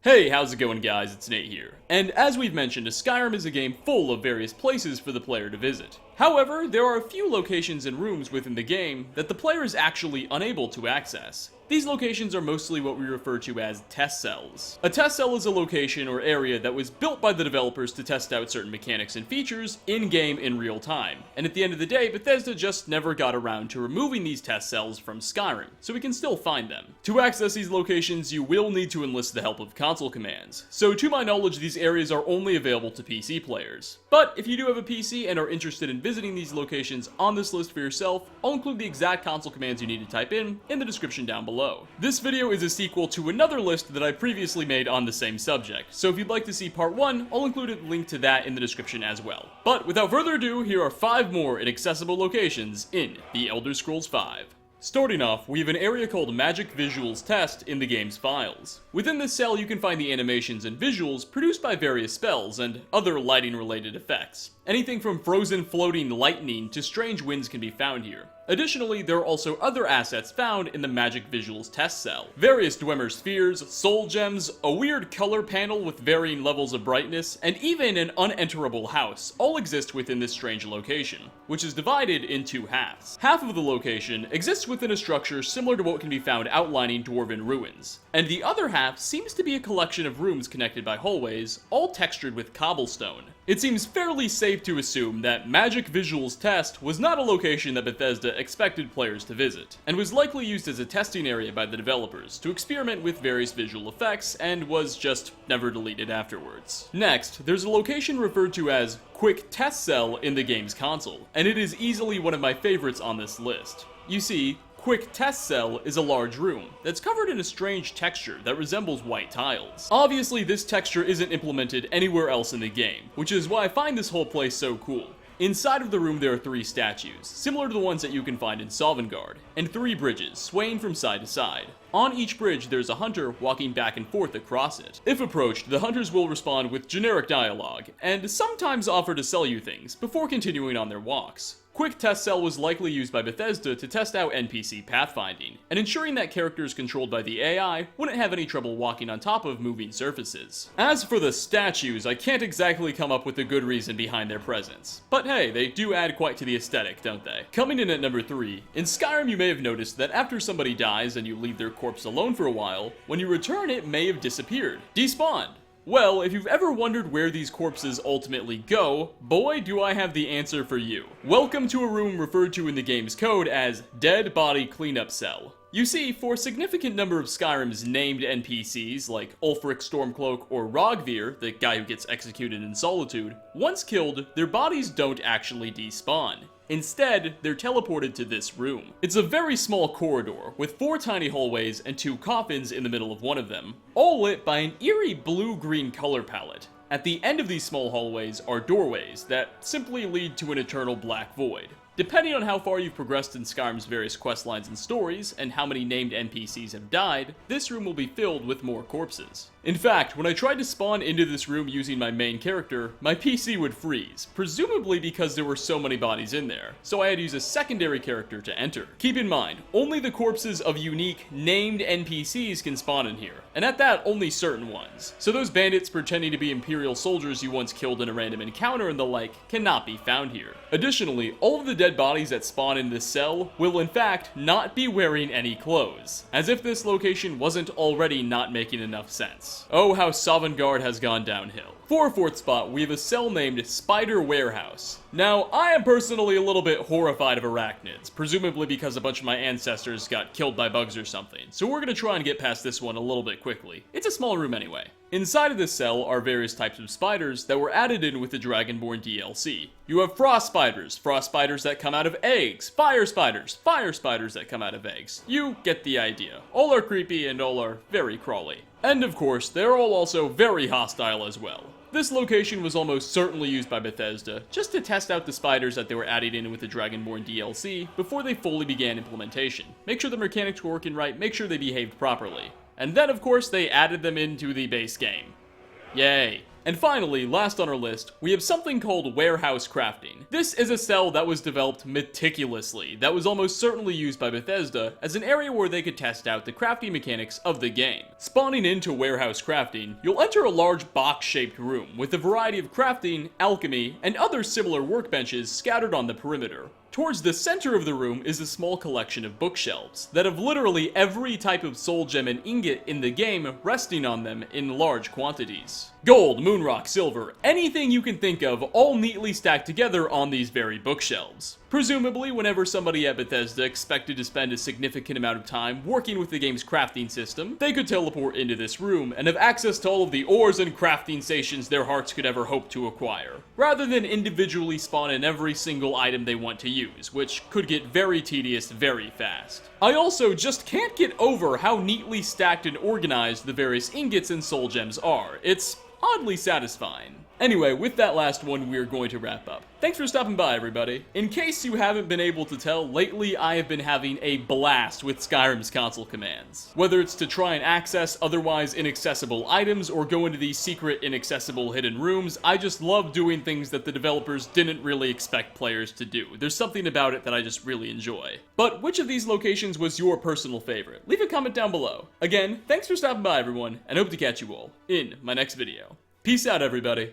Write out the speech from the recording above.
Hey, how's it going guys, it's Nate here. And as we've mentioned, Skyrim is a game full of various places for the player to visit. However, there are a few locations and rooms within the game that the player is actually unable to access. These locations are mostly what we refer to as test cells. A test cell is a location or area that was built by the developers to test out certain mechanics and features in-game in real time. And at the end of the day, Bethesda just never got around to removing these test cells from Skyrim, so we can still find them. To access these locations, you will need to enlist the help of console commands. So to my knowledge, these areas are only available to PC players. But if you do have a PC and are interested in visiting these locations on this list for yourself, I'll include the exact console commands you need to type in the description down below. This video is a sequel to another list that I previously made on the same subject, so if you'd like to see part 1, I'll include a link to that in the description as well. But without further ado, here are 5 more inaccessible locations in The Elder Scrolls V. Starting off, we have an area called Magic Visuals Test in the game's files. Within this cell, you can find the animations and visuals produced by various spells and other lighting-related effects. Anything from frozen floating lightning to strange winds can be found here. Additionally, there are also other assets found in the Magic Visuals Test cell. Various Dwemer spheres, soul gems, a weird color panel with varying levels of brightness, and even an unenterable house all exist within this strange location, which is divided in 2 halves. Half of the location exists within a structure similar to what can be found outlining dwarven ruins, and the other half seems to be a collection of rooms connected by hallways, all textured with cobblestone. It seems fairly safe to assume that Magic Visuals Test was not a location that Bethesda expected players to visit, and was likely used as a testing area by the developers to experiment with various visual effects and was just never deleted afterwards. Next, there's a location referred to as Quick Test Cell in the game's console, and it is easily one of my favorites on this list. You see, Quick Test Cell is a large room that's covered in a strange texture that resembles white tiles. Obviously, this texture isn't implemented anywhere else in the game, which is why I find this whole place so cool. Inside of the room there are 3 statues, similar to the ones that you can find in Sovngarde, and 3 bridges, swaying from side to side. On each bridge, there's a hunter walking back and forth across it. If approached, the hunters will respond with generic dialogue, and sometimes offer to sell you things before continuing on their walks. Quick Test Cell was likely used by Bethesda to test out NPC pathfinding, and ensuring that characters controlled by the AI wouldn't have any trouble walking on top of moving surfaces. As for the statues, I can't exactly come up with a good reason behind their presence. But hey, they do add quite to the aesthetic, don't they? Coming in at number 3, in Skyrim you may have noticed that after somebody dies and you leave their corpse alone for a while, when you return it may have disappeared, despawned. Well, if you've ever wondered where these corpses ultimately go, boy do I have the answer for you. Welcome to a room referred to in the game's code as WIDeadBodyCleanupCell. You see, for a significant number of Skyrim's named NPCs, like Ulfric Stormcloak or Rogvir, the guy who gets executed in Solitude, once killed, their bodies don't actually despawn. Instead, they're teleported to this room. It's a very small corridor, with 4 tiny hallways and 2 coffins in the middle of one of them, all lit by an eerie blue-green color palette. At the end of these small hallways are doorways that simply lead to an eternal black void. Depending on how far you've progressed in Skyrim's various questlines and stories, and how many named NPCs have died, this room will be filled with more corpses. In fact, when I tried to spawn into this room using my main character, my PC would freeze, presumably because there were so many bodies in there, so I had to use a secondary character to enter. Keep in mind, only the corpses of unique, named NPCs can spawn in here, and at that, only certain ones. So those bandits pretending to be Imperial soldiers you once killed in a random encounter and the like cannot be found here. Additionally, all of the dead bodies that spawn in this cell will in fact not be wearing any clothes, as if this location wasn't already not making enough sense. Oh, how Sovngarde has gone downhill. For our 4th spot, we have a cell named Spider Warehouse. Now, I am personally a little bit horrified of arachnids, presumably because a bunch of my ancestors got killed by bugs or something, so we're gonna try and get past this one a little bit quickly. It's a small room anyway. Inside of this cell are various types of spiders that were added in with the Dragonborn DLC. You have frost spiders that come out of eggs, fire spiders that come out of eggs. You get the idea. All are creepy and all are very crawly. And of course, they're all also very hostile as well. This location was almost certainly used by Bethesda just to test out the spiders that they were adding in with the Dragonborn DLC before they fully began implementation. Make sure the mechanics were working right, make sure they behaved properly. And then of course they added them into the base game. Yay. And finally, last on our list, we have something called warehousecrafting. This is a cell that was developed meticulously, that was almost certainly used by Bethesda as an area where they could test out the crafting mechanics of the game. Spawning into warehousecrafting, you'll enter a large box-shaped room with a variety of crafting, alchemy, and other similar workbenches scattered on the perimeter. Towards the center of the room is a small collection of bookshelves that have literally every type of soul gem and ingot in the game resting on them in large quantities. Gold, moonrock, silver, anything you can think of, all neatly stacked together on these very bookshelves. Presumably, whenever somebody at Bethesda expected to spend a significant amount of time working with the game's crafting system, they could teleport into this room and have access to all of the ores and crafting stations their hearts could ever hope to acquire, rather than individually spawn in every single item they want to use, which could get very tedious very fast. I also just can't get over how neatly stacked and organized the various ingots and soul gems are. It's oddly satisfying. Anyway, with that last one, we're going to wrap up. Thanks for stopping by, everybody. In case you haven't been able to tell, lately I have been having a blast with Skyrim's console commands. Whether it's to try and access otherwise inaccessible items or go into these secret inaccessible hidden rooms, I just love doing things that the developers didn't really expect players to do. There's something about it that I just really enjoy. But which of these locations was your personal favorite? Leave a comment down below. Again, thanks for stopping by, everyone, and hope to catch you all in my next video. Peace out, everybody.